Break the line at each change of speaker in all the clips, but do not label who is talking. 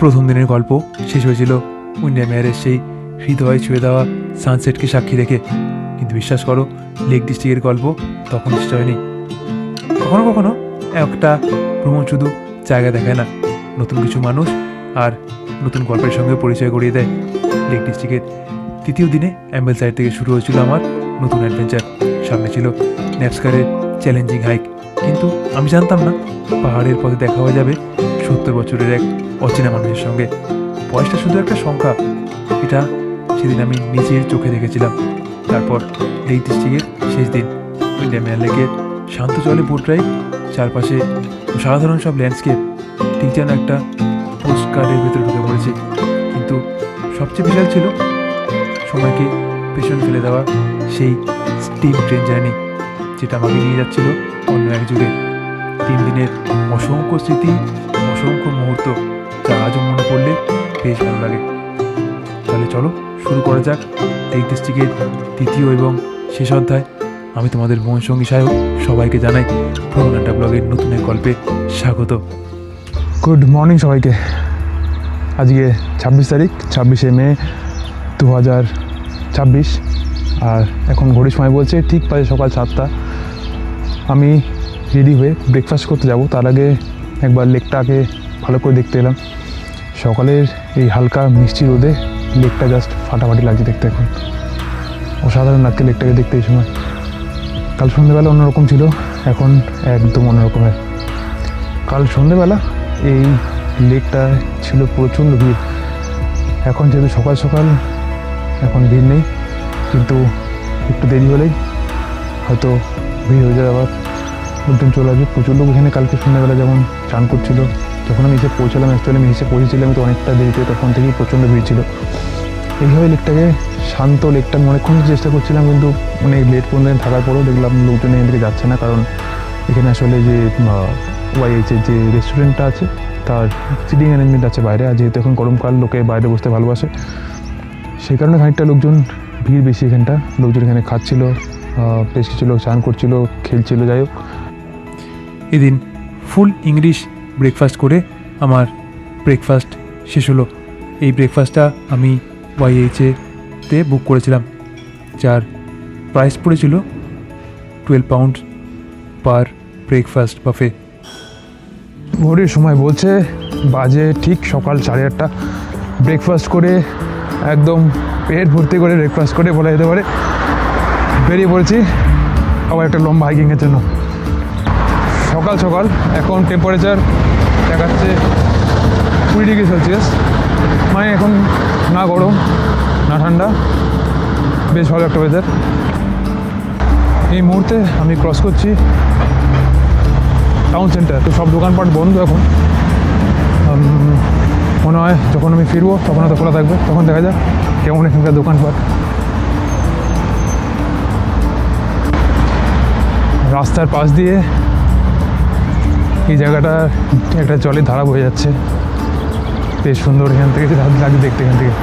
প্রথম দিনের গল্প শেষ হয়েছিল উইন্ডামেয়ারের সেই হৃদয় ছুঁয়ে দেওয়া সানসেটকে সাক্ষী রেখে। কিন্তু বিশ্বাস করো, লেক ডিস্ট্রিক্টের গল্প তখন শেষ হয়নি। কখনো কখনো একটা ভ্রমণ শুধু জায়গা দেখায় না, নতুন কিছু মানুষ আর নতুন গল্পের সঙ্গে পরিচয় করিয়ে দেয়। লেক ডিস্ট্রিক্টের তৃতীয় দিনে অ্যাম্বেলসাইড থেকে শুরু হয়েছিল আমার নতুন অ্যাডভেঞ্চার। সামনে ছিল নেপস্কারের চ্যালেঞ্জিং হাইক, কিন্তু আমি জানতাম না পাহাড়ের পথে দেখা হয়ে যাবে 70 বছরের এক অচেনা মানুষের সঙ্গে। বয়সটা শুধু একটা সংখ্যা, এটা সেদিন আমি নিজের চোখে দেখেছিলাম। তারপর লেক ডিস্ট্রিক্টের শেষ দিন, উইন্ডামেয়ার লেকের শান্ত জলে বোট রাইড, চারপাশে সাধারণ সব ল্যান্ডস্কেপ, ঠিক যেন একটা পোস্ট কার্ডের ভেতরে ঢুকে পড়েছে। কিন্তু সবচেয়ে বিশাল ছিল সময়কে পেছন ফেলে দেওয়া সেই স্টিম ট্রেন জার্নি, যেটা আমাকে নিয়ে যাচ্ছিল অন্য এক যুগে। 3 দিনের অসংখ্য স্মৃতি, অসংখ্য মুহূর্ত, যা আজও মনে পড়লে বেশ ভালো লাগে। তাহলে চলো শুরু করা যাক লেক ডিস্ট্রিক্টের তৃতীয় এবং শেষ অধ্যায়। আমি তোমাদের ভ্রমণ সঙ্গী সায়ক, সবাইকে জানাই ভ্রমণ আড্ডা ব্লগের নতুন এক গল্পে স্বাগত।
গুড মর্নিং সবাইকে। আজকে 26 তারিখ, 26শে মে 2026, আর এখন ঘড়ির সময় বলছে ঠিক পাঁচে সকাল 7টা। আমি রেডি হয়ে ব্রেকফাস্ট করতে যাব, তার আগে একবার লেকটাকে ভালো করে দেখতে এলাম। সকালের এই হালকা মিষ্টি রোদে লেকটা জাস্ট ফাটাফাটি লাগছে দেখতে। এখন অসাধারণ লাগছে লেকটাকে দেখতে এই সময়। কাল সন্ধ্যেবেলা অন্যরকম ছিল, এখন একদম অন্যরকমের। কাল সন্ধ্যেবেলা এই লেকটা ছিল প্রচণ্ড ভিড়। এখন যেহেতু সকাল সকাল, এখন ভিড় নেই, কিন্তু একটু দেরি হলেই হয়তো ভিড় হয়ে যাবে, আবার লোকজন চলে আসবে। প্রচুর লোক এখানে কালকে সন্ধ্যাবেলা যেমন চান করছিল। যখন আমি এসে পৌঁছালাম, অ্যাকচুয়ালি আমি এসে পৌঁছেছিলাম তো অনেকটা দেরিতে, তখন থেকেই প্রচণ্ড ভিড় ছিল। এইভাবে লেকটাকে শান্ত, লেকটা অনেকক্ষণ চেষ্টা করছিলাম, কিন্তু অনেক লেট পর্যন্ত থাকার পরেও দেখলাম লোকজন এখান থেকে যাচ্ছে না। কারণ এখানে আসলে যে ওয়াইএইচের যে রেস্টুরেন্টটা আছে, তার সিটিং অ্যারেঞ্জমেন্ট আছে বাইরে, আর যেহেতু এখন গরমকাল, লোকে বাইরে বসতে ভালোবাসে, সেই কারণে খানিকটা লোকজন ভিড় বেশি। এখানটা লোকজন এখানে খাচ্ছিল, বেশ কিছু লোক চান করছিল, খেলছিল। যাই হোক,
এদিন ফুল ইংলিশ ব্রেকফাস্ট করে আমার ব্রেকফাস্ট শেষ হলো। এই ব্রেকফাস্টটা আমি ওয়াইএইচেতে বুক করেছিলাম, যার প্রাইস পড়েছিল 12 পাউন্ড পার ব্রেকফাস্ট বাফে।
ঘড়ির সময় বলছে বাজে ঠিক সকাল 8:30। ব্রেকফাস্ট করে একদম পেট ভর্তি করে ব্রেকফাস্ট করে বলা যেতে পারে বেরিয়ে পড়েছি আবার একটা লম্বা হাইকিংয়ের জন্য। সকাল সকাল এখন টেম্পারেচার দেখাচ্ছে 20 ডিগ্রি সেলসিয়াস, মানে এখন না গরম না ঠান্ডা, বেশ ভালো একটা ওয়েদার। এই মুহূর্তে আমি ক্রস করছি টাউন সেন্টার। তো সব দোকানপাট বন্ধ এখন, মনে হয় যখন আমি ফিরবো তখন হয়তো খোলা থাকবে, তখন দেখা যাক কেমন এখানকার দোকানপাট। রাস্তার পাশ দিয়ে এই জায়গাটা একটা জলের ধারা বয়ে যাচ্ছে, বেশ সুন্দর। এখান থেকে লাগে দেখতে, এখান থেকে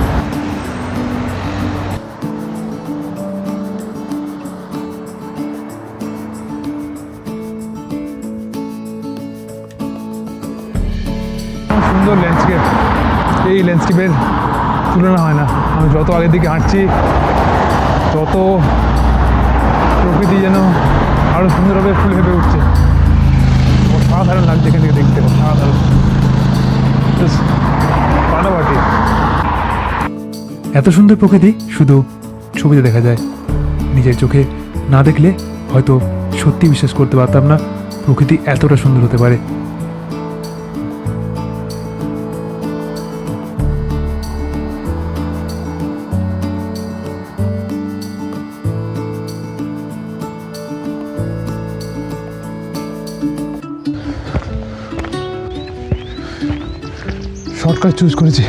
সুন্দর ল্যান্ডস্কেপ। এই ল্যান্ডস্কেপের তুলনা হয় না। আমি যত আগের দিকে হাঁটছি, তত প্রকৃতি যেন আরও সুন্দরভাবে ফুল ভেবে উঠছে। অসাধারণ লাগছে এখান থেকে দেখতে, অসাধারণ, ফাটাফাটি।
এত সুন্দর প্রকৃতি শুধু ছবিতে দেখা যায়, নিজের চোখে না দেখলে হয়তো সত্যি বিশ্বাস করতে পারতাম না প্রকৃতি এতটা সুন্দর হতে পারে।
শর্টকাট চুজ করেছি,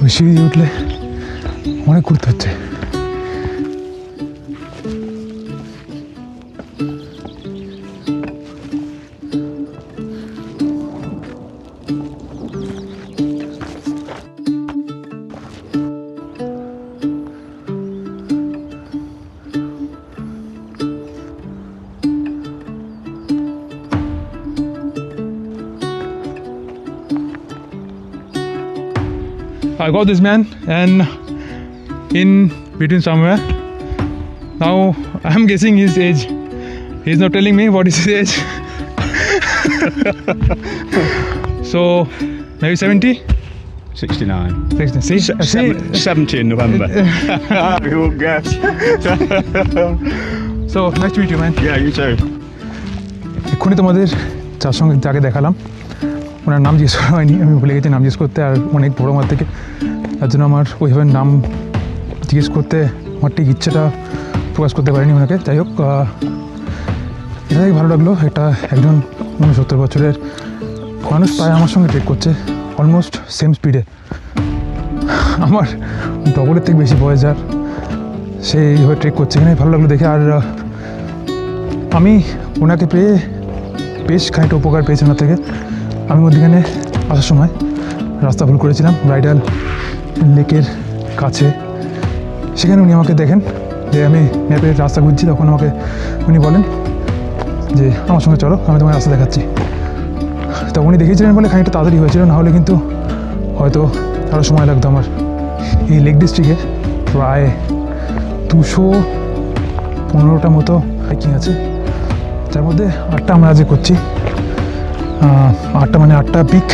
ওই সিঁড়ি দিয়ে উঠলে অনেক ঘুরতে হচ্ছে। I got this man and in between somewhere. Now I'm guessing his age. He's not telling me what is his age. So maybe 70?
69.
60. See? See?
70 in November. You won't guess.
So nice to meet you, man.
Yeah, you too.
এক্ষুনি তোমাদের যার সঙ্গে যাকে দেখালাম ওনার নাম জিজ্ঞেস করা হয়নি, আমি ভুলে গেছি নাম জিজ্ঞেস করতে, আর অনেক বড়ো আমার থেকে, তার জন্য আমার ওইভাবে নাম জিজ্ঞেস করতে আমার ঠিক ইচ্ছেটা প্রকাশ করতে পারিনি ওনাকে। যাই হোক, এটা থেকে ভালো লাগলো, এটা একজন 69 বছরের মানুষ প্রায় আমার সঙ্গে ট্রেক করছে, অলমোস্ট সেম স্পিডে, আমার ডবলের থেকে বেশি বয়স যার, সে এইভাবে ট্রেক করছে, এখানে ভালো লাগলো দেখে। আর আমি ওনাকে পেয়ে বেশ খানিকটা উপকার পেয়েছি ওনার থেকে। আমি মধ্যখানে আসার সময় রাস্তা ভুল করেছিলাম রাইডাল লেকের কাছে, সেখানে উনি আমাকে দেখেন যে আমি ম্যাপের রাস্তা খুঁজছি, তখন আমাকে উনি বলেন যে আমার সঙ্গে চলো, আমি তোমার রাস্তা দেখাচ্ছি। তো উনি দেখিয়েছিলেন বলে খানিকটা তাড়াতাড়ি হয়েছিল, নাহলে কিন্তু হয়তো আরও সময় লাগতো আমার। এই লেক ডিস্ট্রিক্টে প্রায় 215টা মতো হাইকিং আছে, যার মধ্যে 8টা আমরা আজকে করছি। 8টা মানে 8টা পিক,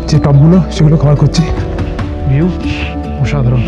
যে টপগুলো সেগুলো কভার করছি। ভিউ অসাধারণ।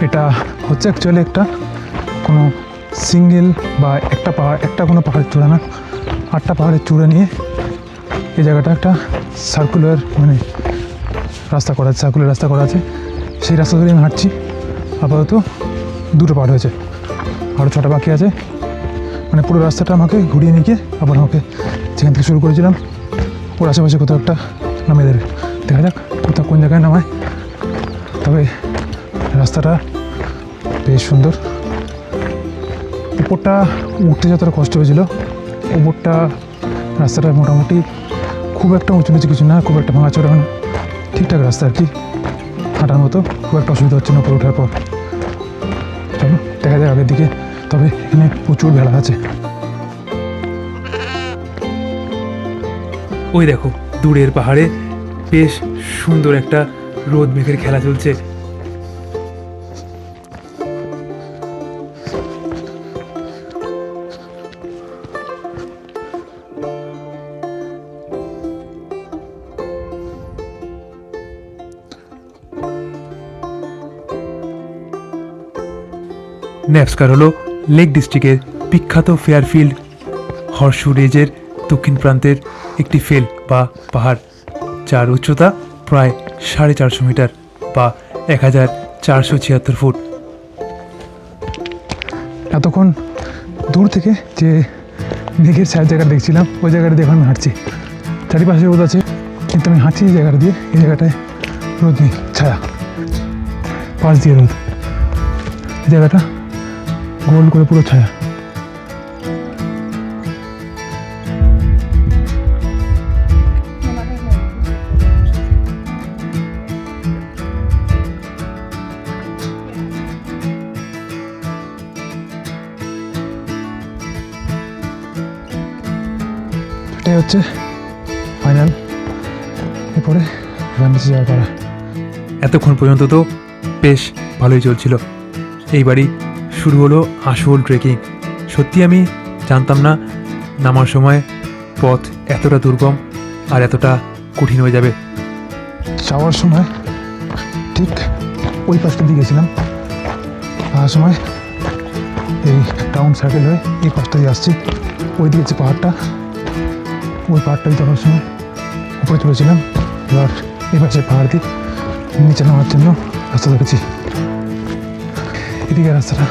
এটা হচ্ছে অ্যাকচুয়ালি একটা কোনো সিঙ্গেল বা একটা কোনো পাহাড়ের চূড়া না, 8টা পাহাড়ের চূড়া নিয়ে এই জায়গাটা একটা সার্কুলার মানে রাস্তা করা আছে, সার্কুলার রাস্তা করা আছে। সেই রাস্তা ধরে আমি হাঁটছি। আপাতত 2টো পাহাড় হয়েছে, আরও 6টা বাকি আছে। মানে পুরো রাস্তাটা আমাকে ঘুরিয়ে নিয়ে গিয়ে আবার আমাকে যেখান থেকে শুরু করেছিলাম ওর আশেপাশে কোথাও একটা নামিয়ে দেবে। দেখা যাক কোথাও কোন জায়গায় নামায়। তবে রাস্তাটা বেশ সুন্দর। উপরটা উঠতে যতটা কষ্ট হয়েছিল, উপরটা রাস্তাটা মোটামুটি খুব একটা উঁচু নিচু কিছু না, খুব একটা ভাঙাচোরা না, ঠিকঠাক রাস্তা আর কি, হাঁটার মতো খুব একটা অসুবিধা হচ্ছে না উপরে ওঠার পর। চলো দেখা যায় আগের দিকে। তবে এখানে প্রচুর ভেলা আছে।
ওই দেখো দূরের পাহাড়ে বেশ সুন্দর একটা রোদ মেঘের খেলা চলছে। ন্যাপস্কার হলো লেক ডিস্ট্রিক্টের বিখ্যাত ফেয়ারফিল্ড হর্সশু রেজের দক্ষিণ প্রান্তের একটি ফেল বা পাহাড়, যার উচ্চতা প্রায় 450 মিটার বা 1476 ফুট।
এতক্ষণ দূর থেকে যে মেঘের ছায়া জায়গা দেখছিলাম, ওই জায়গাটা দিয়ে এখন আমি হাঁটছি। চারিপাশে রোদ আছে, কিন্তু আমি হাঁটছি এই জায়গাটা দিয়ে, এই জায়গাটায় রোদ নেই, ছায়া, পাশ দিয়ে রোদ। এই জায়গাটা গোল করে পুরো ছায়া। এটাই হচ্ছে ফাইনাল, এরপরে নিচে যাওয়া পারা।
এতক্ষণ পর্যন্ত তো বেশ ভালোই চলছিল, এইবারই শুরু হলো আসল ট্রেকিং। সত্যি আমি জানতাম না নামার সময় পথ এতটা দুর্গম আর এতটা কঠিন হয়ে যাবে।
যাওয়ার সময় ঠিক ওই পাশটা দিয়ে গেছিলাম, আসার সময় এই টাউন সার্কেল হয়ে এই পাশটা দিয়ে আসছি। ওই দিকে যে পাহাড়টা, ওই পাহাড়টাই যাওয়ার সময় উপরে তুলেছিলাম। এবার এই পাশে পাহাড় দিয়ে নিচে নামার জন্য রাস্তা ধরেছি। এদিকে রাস্তাটা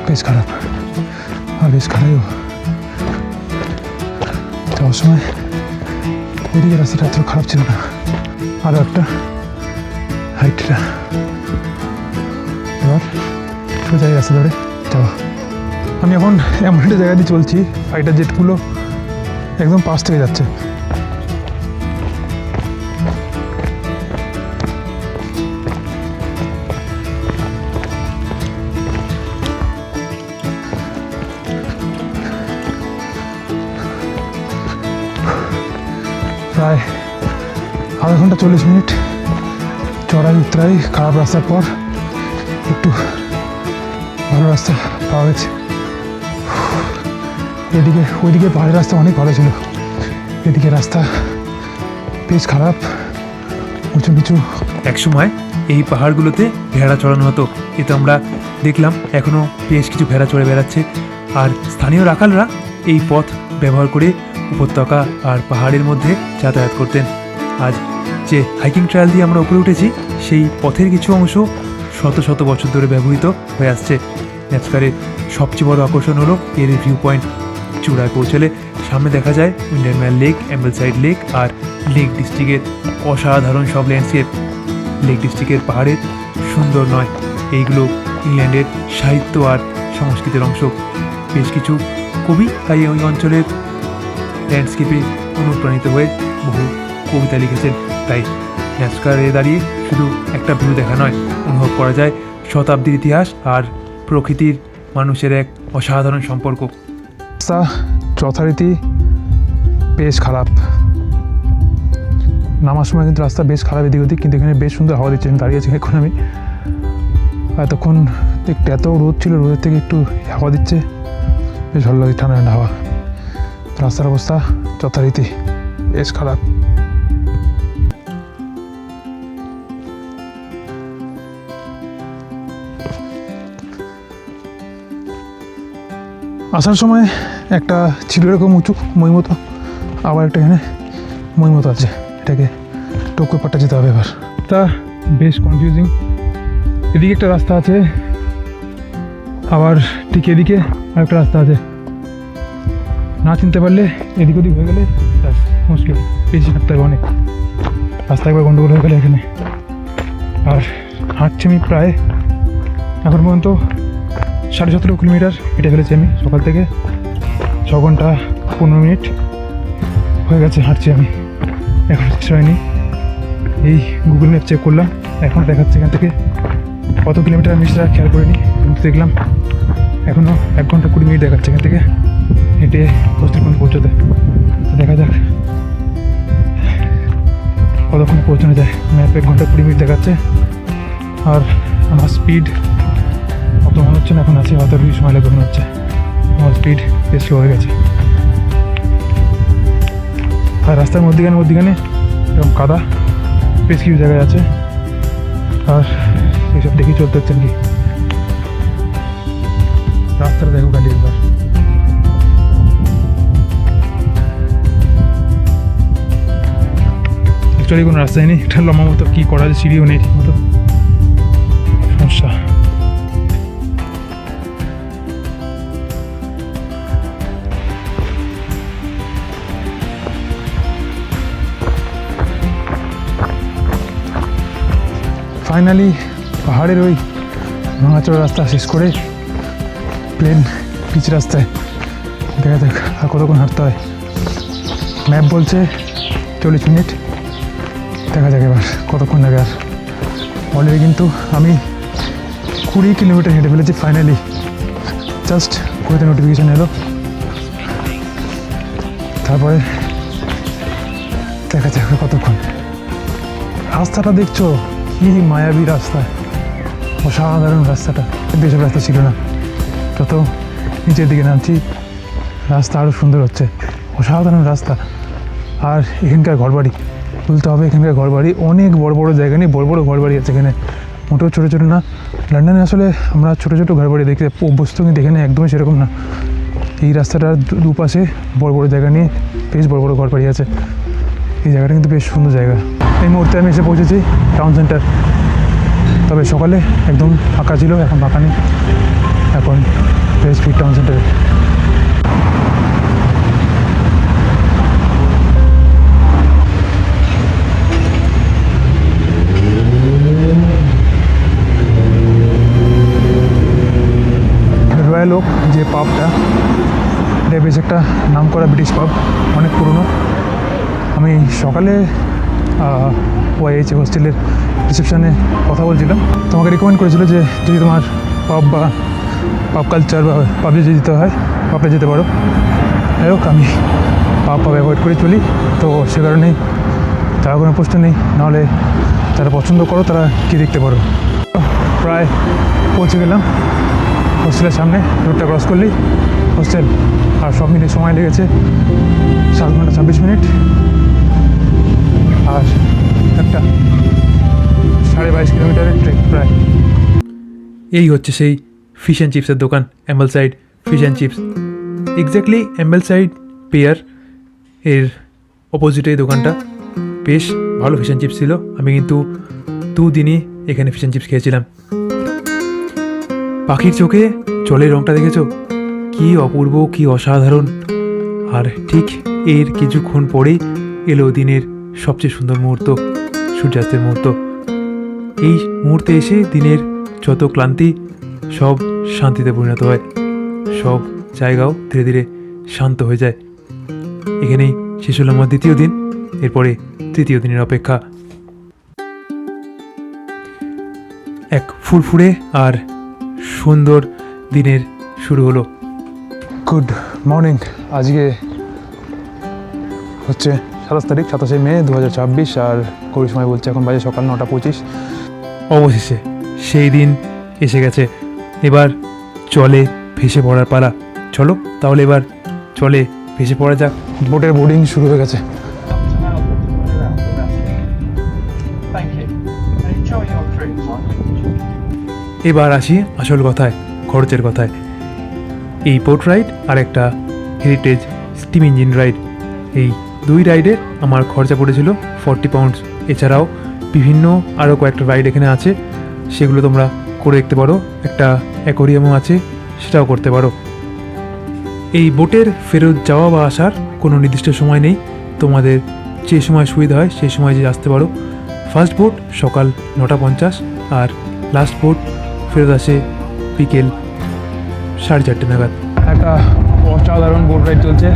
বেশ খারাপ, আর বেশ খারাপও। যাওয়ার সময় এদিকে রাস্তাটা এত খারাপ ছিল না, আরও একটা হাইটটা। এবার সোজা রাস্তা ধরে যাওয়া। আমি এখন এমন একটা জায়গা দিয়ে চলছি, ফাইটার জেটগুলো একদম পাশ থেকে যাচ্ছে। প্রায় আধা ঘন্টা 40 মিনিট চড়াই উতরাই খারাপ রাস্তার পর একটু ভালো রাস্তা পাওয়া গেছে। ওইদিকে পাহাড়ের রাস্তা অনেক ভালো ছিল, এদিকে রাস্তা বেশ খারাপ, উঁচু নিচু।
একসময় এই পাহাড়গুলোতে ভেড়া চড়ানো হতো, এতে আমরা দেখলাম এখনও বেশ কিছু ভেড়া চড়ে বেড়াচ্ছে। আর স্থানীয় রাখালরা এই পথ ব্যবহার করে উপত্যকা আর পাহাড়ের মধ্যে যাতায়াত করতেন। আজ যে হাইকিং ট্রায়াল দিয়ে আমরা উপরে উঠেছি, সেই পথের কিছু অংশ শত শত বছর ধরে ব্যবহৃত হয়ে আসছে। ন্যাচকারের সবচেয়ে বড় আকর্ষণ হলো এর ভিউ পয়েন্ট। চূড়ায় পৌঁছলে সামনে দেখা যায় উইন্ডারম্যান লেক, অ্যাম্বেলসাইড লেক আর লেক ডিস্ট্রিক্টের অসাধারণ সব ল্যান্ডস্কেপ। লেক ডিস্ট্রিক্টের পাহাড়ের সুন্দর নয়, এইগুলো ইংল্যান্ডের সাহিত্য আর সংস্কৃতির অংশ। বেশ কিছু কবি তাই ওই অঞ্চলের ল্যান্ডস্কেপে অনুপ্রাণিত হয়ে বহু কবিতা লিখেছেন। তাই ন্যাচকারে দাঁড়িয়ে শুধু একটা ভিউ দেখা নয়, অনুভব করা যায় শতাব্দীর ইতিহাস আর প্রকৃতির মানুষের এক অসাধারণ সম্পর্ক।
রাস্তা যথারীতি বেশ খারাপ, নামার সময় কিন্তু রাস্তা বেশ খারাপ এদিক ওদিক, কিন্তু এখানে বেশ সুন্দর হাওয়া দিচ্ছে। আমি দাঁড়িয়ে আছি এখন, আমি এতক্ষণ একটু এত রোদ ছিল, রোদের থেকে একটু হাওয়া দিচ্ছে, বেশ ভালো লাগে, ঠান্ডা ঠান্ডা হাওয়া। রাস্তার অবস্থা যথারীতি বেশ খারাপ। আসার সময় একটা ছিল এরকম উঁচু মই মতো, আবার একটা এখানে মই মতো আছে, এটাকে টোকো পাট্টা যেতে হবে এবার। তা বেশ কনফিউজিং, এদিকে একটা রাস্তা আছে, আবার ঠিক এদিকে আরেকটা রাস্তা আছে। না চিনতে পারলে এদিক ওদিক হয়ে গেলে মুশকিল, বেশি হাঁটতে হবে অনেক। রাস্তা একবার গন্ডগোল হয়ে গেলে এখানে। আর হাঁটছি আমি প্রায় এখন পর্যন্ত 17.5 কিলোমিটার হেঁটে ফেলেছি আমি সকাল থেকে। 6 ঘন্টা 15 মিনিট হয়ে গেছে হাঁটছি আমি, এখন শেষ হয়নি। এই গুগল ম্যাপ চেক করলাম, এখন দেখাচ্ছে এখান থেকে কত কিলোমিটার আমি সেটা খেয়াল করিনি, কিন্তু দেখলাম এখনও 1 ঘন্টা 20 মিনিট দেখাচ্ছে এখান থেকে হেঁটে হোস্টেল পর্যন্ত পৌঁছতে। দেখা যাক কতক্ষণে পৌঁছানো যায়। ম্যাপ 1 ঘন্টা 20 মিনিট দেখাচ্ছে, আর আমার স্পিড অত মনে হচ্ছে না এখন আছে, হয়তো 20 সময় লাগবে মনে হচ্ছে। আমার স্পিড বেশ স্লো হয়ে গেছে। আর রাস্তার মধ্যিখানে এরকম কাদা বেশ কিছু জায়গায় আছে, আর এইসব দেখি চলতে হচ্ছে কি। রাস্তাটা দেখো খালি একবার, অ্যাকচুয়ালি কোনো রাস্তায় নেই, একটা লম্বা মতো কী করা আছে, সিঁড়িও নেই ঠিক মতো, সমস্যা। ফাইনালি পাহাড়ের ওই ভাঙাচোরা রাস্তা শেষ করে প্লেন পিচ রাস্তায়, দেখা যাক আর কতক্ষণ হাঁটতে হয়। ম্যাপ বলছে 40 মিনিট, দেখা যাক এবার কতক্ষণ লাগে। আর অলরেডি কিন্তু আমি 20 কিলোমিটার হেঁটে ফেলেছি ফাইনালি, জাস্ট কোথায় নোটিফিকেশান এলো। তারপরে দেখা যাক কতক্ষণ। রাস্তাটা দেখছো কি মায়াবী রাস্তা, অসাধারণ রাস্তাটা, বেসব রাস্তা ছিল না। যত নিচের দিকে নামছি রাস্তা আরও সুন্দর হচ্ছে, অসাধারণ রাস্তা। আর এখানকার ঘরবাড়ি বলতে হবে, এখানকার ঘরবাড়ি অনেক বড় বড় জায়গা নিয়ে বড় বড় ঘরবাড়ি আছে এখানে, মোটেও ছোটো ছোটো না। লন্ডনে আসলে আমরা ছোটো ছোটো ঘরবাড়ি দেখতে অভ্যস্ত, কিন্তু এখানে একদমই সেরকম না। এই রাস্তাটার দুপাশে বড় বড় জায়গা নিয়ে বেশ বড় বড় ঘরবাড়ি আছে। এই জায়গাটা কিন্তু বেশ সুন্দর জায়গা। এই মুহূর্তে আমি এসে পৌঁছেছি টাউন সেন্টার। তবে সকালে একদম ফাঁকা ছিল, এখন ফাঁকা নেই। এখন ফিট টাউন সেন্টারে। রয়্যাল ওক যে পাবটা, এটা বেশ একটা নাম করা ব্রিটিশ পাব, অনেক পুরনো। আমি সকালে ওয়াইএইচ হোস্টেলের রিসেপশনে কথা বলছিলাম, তোমাকে রেকমেন্ড করেছিল যে যদি তোমার পাব বা পাব কালচার বা পাবে যেতে হয় পাবটা যেতে পারো। যাই হোক, আমি পাব অ্যাভয়েড করে চলি, তো সে কারণেই তার কোনো প্রশ্ন নেই, নাহলে যারা পছন্দ করো তারা কি দেখতে পারো। প্রায় পৌঁছে গেলাম হোস্টেলের সামনে, রোডটা ক্রস করলেই হোস্টেল। আর সব মিলিয়ে সময় লেগেছে 7 ঘন্টা 26 মিনিট, আর একটা 22.5 কিলোমিটারের ট্রেক প্রায়।
এই হচ্ছে সেই ফিশ অ্যান্ড চিপসের দোকান, Ambleside fish and chips. Exactly Ambleside pier এর অপোজিটে এই দোকানটা। বেশ ভালো ফিশ অ্যান্ড চিপস ছিল। আমি কিন্তু 2 দিনই এখানে ফিশ অ্যান্ড চিপস খেয়েছিলাম। পাখির চোখে জলের রঙটা দেখেছো, কি অপূর্ব, কি অসাধারণ। আর ঠিক এর কিছুক্ষণ পরেই এলো দিনের সবচেয়ে সুন্দর মুহূর্ত, সূর্যাস্তের মুহূর্ত। এই মুহূর্তে এসে দিনের যত ক্লান্তি সব শান্তিতে পরিণত হয়, সব জায়গাও ধীরে ধীরে শান্ত হয়ে যায়। এখানেই শেষ হলো আমার 2য় দিন, এরপরে 3য় দিনের অপেক্ষা। এক ফুরফুরে আর সুন্দর দিনের শুরু হলো।
Good morning. আজকে হচ্ছে 27 তারিখ, 27 মে 2026, আর ঘড়ির সময় বলছে এখন বাজে সকাল 9:25।
অবশেষে সেই দিন এসে গেছে। এবার চলে ভেসে পড়ার পালা। চলো তাহলে এবার চলে ভেসে পড়া যাক।
বোটের বোর্ডিং শুরু হয়ে গেছে।
এবার আসি আসল কথায়, খরচের কথায়। এই বোট রাইড আর একটা হেরিটেজ স্টিম ইঞ্জিন রাইড, এই 2 রাইডের আমার খরচা পড়েছিল 40 পাউন্ডস। এছাড়াও বিভিন্ন আরও কয়েকটা রাইড এখানে আছে, সেগুলো তোমরা করে দেখতে পারো। একটা অ্যাকোরিয়ামও আছে, সেটাও করতে পারো। এই বোটের ফেরত যাওয়া বা আসার কোনো নির্দিষ্ট সময় নেই, তোমাদের যে সময় সুবিধা হয় সেই সময় যে আসতে পারো। ফার্স্ট বোট সকাল 9:50 আর লাস্ট বোট ফেরত আসে বিকেল 4:30 নাগাদ।
একটা অসাধারণ বোট রাইড চলছে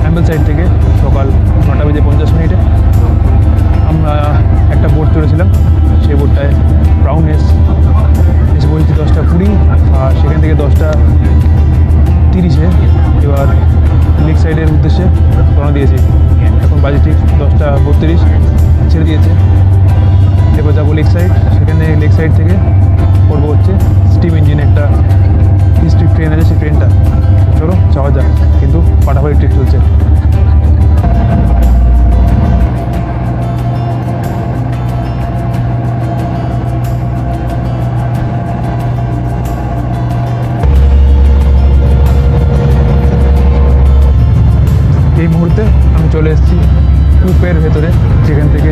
অ্যাম্বলসাইড থেকে সকাল 9:50 আমরা একটা বোট চড়েছিলাম, সেই বোটটায় ব্রাউনেস এসে পড়েছি 10:20, আর সেখান থেকে 10:30 এবার লেক সাইডের উদ্দেশ্যে রওনা দিয়েছি। এখন বাজে ঠিক 10:32, ছেড়ে দিয়েছে। এবার যাবো লেক সাইড, সেখানে লেক সাইড থেকে করবো হচ্ছে স্টিম ইঞ্জিন একটা হিস্ট্রিক ট্রেন আছে, সেই ট্রেনটা। চলো যাওয়া যাক, কিন্তু ফাটাফাটি ট্রেক চলছে। এই মুহূর্তে আমি চলে এসেছি কূপের ভেতরে, যেখান থেকে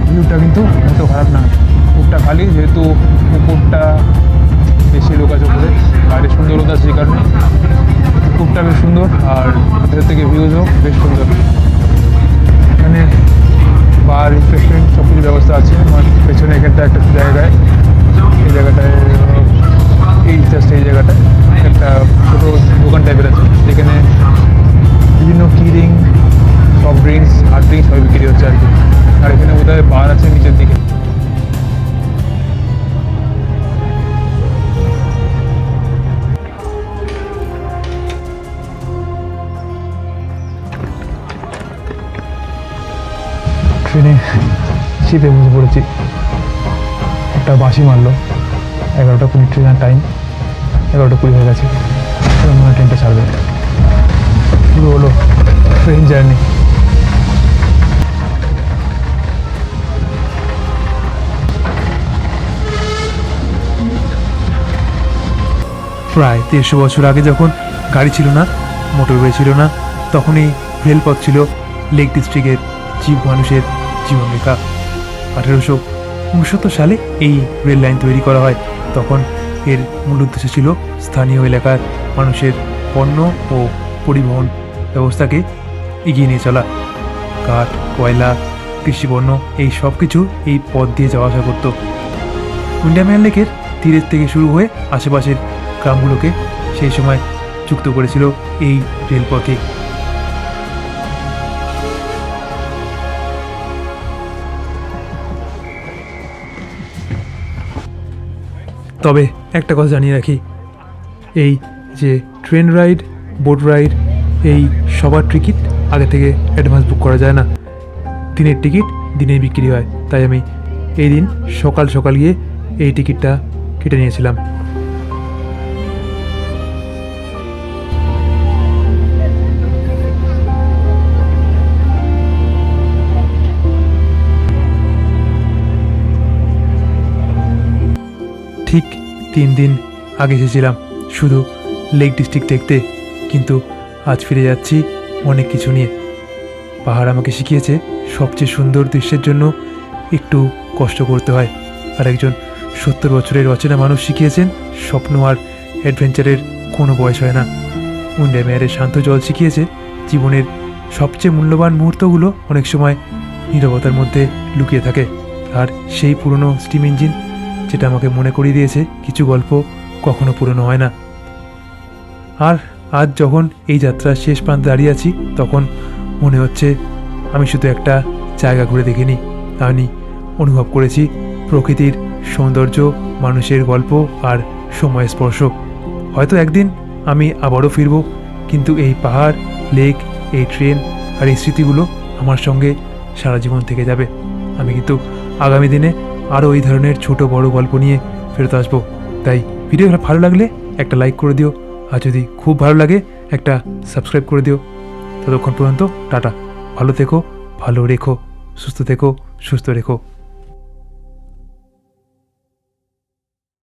ভিউটা কিন্তু এত খারাপ না। কূপটা খালি, যেহেতু পুকুরটা বেশি লোক আছে উপরে, বাইরে সুন্দর রোদ আছে, সেই কারণে কূপটা বেশ সুন্দর, আর ভেতর থেকে ভিউজও বেশ সুন্দর। এখানে বার, রিফ্রেশমেন্ট সব কিছু ব্যবস্থা আছে। আমার পেছনে এখানটা একটা জায়গায়, এই জায়গাটায়, এই জাস্ট এই জায়গাটায় একটা ছোটো দোকান টাইপের আছে, যেখানে বিভিন্ন কিরিং, সফট ড্রিঙ্কস, হার্ড ড্রিঙ্কস সবই বিক্রি হচ্ছে আর কি। আর এখানে বোধহয় বার আছে নিচের দিকে। ট্রেনে শীতে বসে পড়েছি, একটা বাসি মারলো। 11:20 ট্রেনের টাইম, 11:20 হয়ে গেছে। এবার মনে হয় ট্রেনটা ছাড়বে। শুরু হলো ট্রেন জার্নি।
প্রায় 150 বছর আগে যখন গাড়ি ছিল না, মোটরওয়ে ছিল না, তখনই রেলপথ ছিল লেক ডিস্ট্রিক্টের মানুষের জীবনরেখা। 1969 সালে এই রেল লাইন তৈরি করা হয়। তখন এর মূল উদ্দেশ্য ছিল স্থানীয় এলাকার মানুষের পণ্য ও পরিবহন ব্যবস্থাকে এগিয়ে নিয়ে চলা। কাঠ, কয়লা, কৃষিপণ্য এই সব কিছু এই পথ দিয়ে যাওয়া আসা করত। উইন্ডারম্যান লেকের তীরের থেকে শুরু হয়ে আশেপাশের গ্রামগুলোকে সেই সময় যুক্ত করেছিল এই রেলপথে। তবে একটা কথা জানিয়ে রাখি, এই যে ট্রেন রাইড, বোট রাইড, এই সবার টিকিট আগে থেকে অ্যাডভান্স বুক করা যায় না। দিনের টিকিট দিনে বিক্রি হয়, তাই আমি এই দিন সকাল সকাল গিয়ে এই টিকিটটা কেটে নিয়েছিলাম। ঠিক 3 দিন আগে এসেছিলাম শুধু লেক ডিস্ট্রিক্ট দেখতে, কিন্তু আজ ফিরে যাচ্ছি অনেক কিছু নিয়ে। পাহাড় আমাকে শিখিয়েছে সবচেয়ে সুন্দর দৃশ্যের জন্য একটু কষ্ট করতে হয়, আর একজন 70 বছরের অচেনা মানুষ শিখিয়েছেন স্বপ্ন আর অ্যাডভেঞ্চারের কোনো বয়স হয় না। উইন্ডারমেয়ারের শান্ত জল শিখিয়েছে জীবনের সবচেয়ে মূল্যবান মুহূর্তগুলো অনেক সময় নীরবতার মধ্যে লুকিয়ে থাকে। আর সেই পুরনো স্টিম ইঞ্জিন যেটা আমাকে মনে করিয়ে দিয়েছে কিছু গল্প কখনো পুরনো হয় না। আর আজ যখন এই যাত্রার শেষ প্রান্তে দাঁড়িয়ে আছি, তখন মনে হচ্ছে আমি শুধু একটা জায়গা ঘুরে দেখিনি, আমি অনুভব করেছি প্রকৃতির সৌন্দর্য, মানুষের গল্প আর সময়ের স্পর্শ। হয়তো একদিন আমি আবারও ফিরব, কিন্তু এই পাহাড়, লেক, এই ট্রেন আর এই স্মৃতিগুলো আমার সঙ্গে সারা জীবন থেকে যাবে। আমি কিন্তু আগামী দিনে আরও এই ধরনের ছোট বড় গল্প নিয়ে ফেরত আসবো। তাই ভিডিও ভালো লাগলে একটা লাইক করে দিও, আর যদি খুব ভালো লাগে একটা সাবস্ক্রাইব করে দিও। ততক্ষণ পর্যন্ত টাটা, ভালো থেকো, ভালো রেখো, সুস্থ থেকো, সুস্থ রেখো।